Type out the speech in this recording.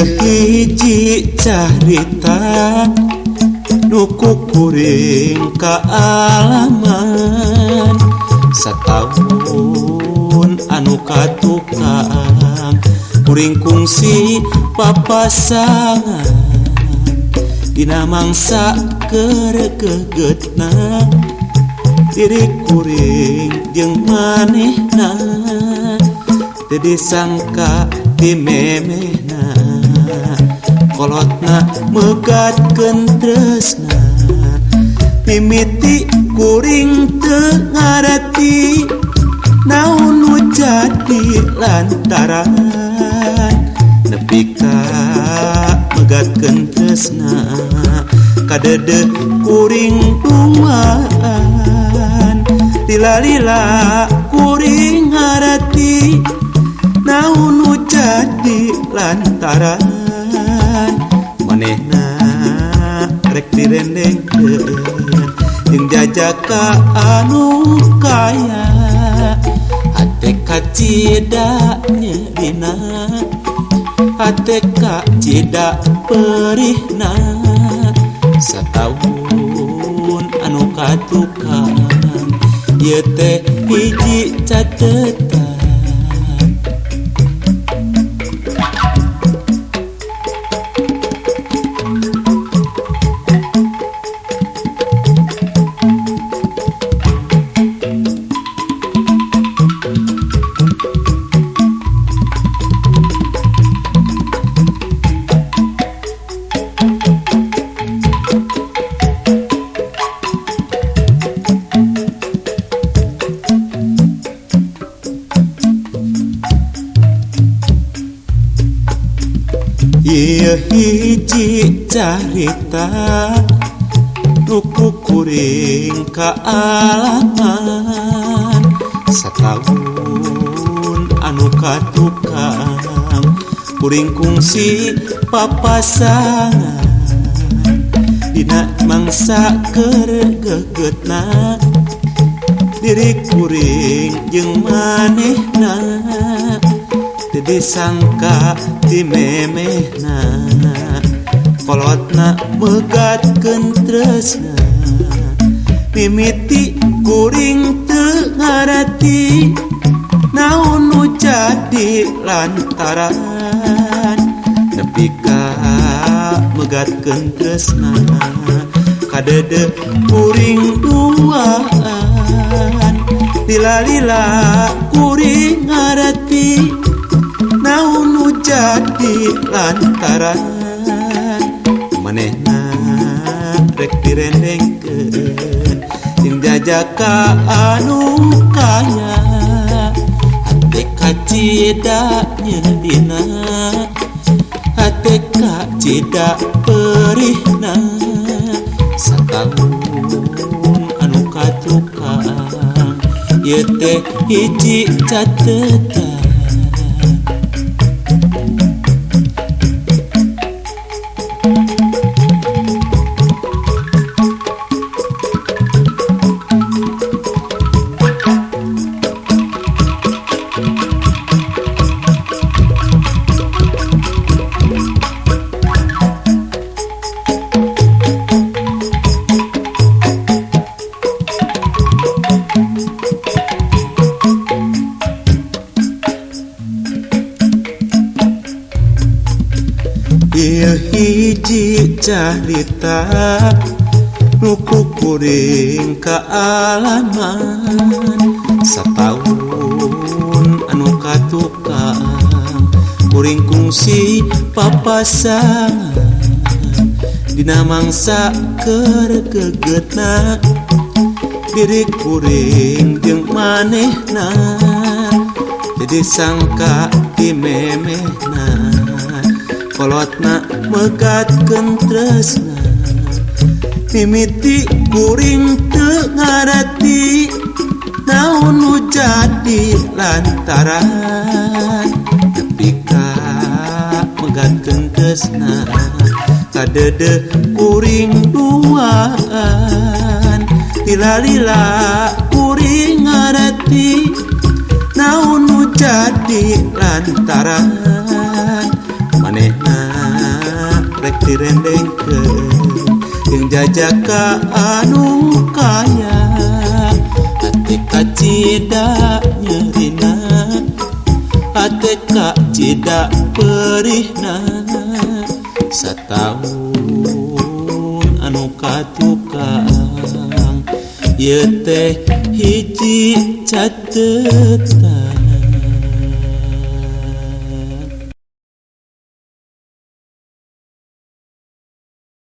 hiji carita nuku kuring kaalaman satahun anu katukang kuring kungsi papasangan dina mangsa keregegetna diri kuring jeung manehna teu disangka di memehna kolotna megatkeun tresna mimiti kuring teu ngarati naon nu jadi lantaran nepi ka megatkeun tresna kadede kuring duaan lila-lila kuring ngarati naon nu jadi lantaran manehna rek direndengkeun jeung jajaka anu kaya hate kacida nyerina hate kacida perihna satahun anu katukang ieu teh hiji catetan. Ieu hiji carita nuku kuring kaalaman satahun anu katukang kuring kungsi papasangan dina mangsa keregegetna diri kuring jeung manehna teu disangka di memehna kolotna megatkeun tresna mimiti kuring teu ngarati naon nu jadi lantaran nepi ka megatkeun tresna kadede kuring duaan lila-lila kuring ngarati naon nu jadi lantaran manehna rek direndengkeun jeung jajaka anu kaya hate kacida nyedina hate kacida perihna satahun anu katukang ieu teh hiji catetan. Ieu hiji carita nuku kuring kaalaman satahun anu katukang kuring kungsi papasangan dina mangsa keregegetna diri kuring jeung manehna teu disangka di memehna kolotna megatkeun tresna mimiti kuring teu ngarati naon nu jadi lantaran nepi ka megatkeun tresna kadede kuring duaan lila-lila kuring ngarati naon nu jadi lantaran manehna rek direndengkeun jeung jajaka anu kaya hate kacida nyerina hate kacida perihna sataun anu katukang ieu teh hiji catetan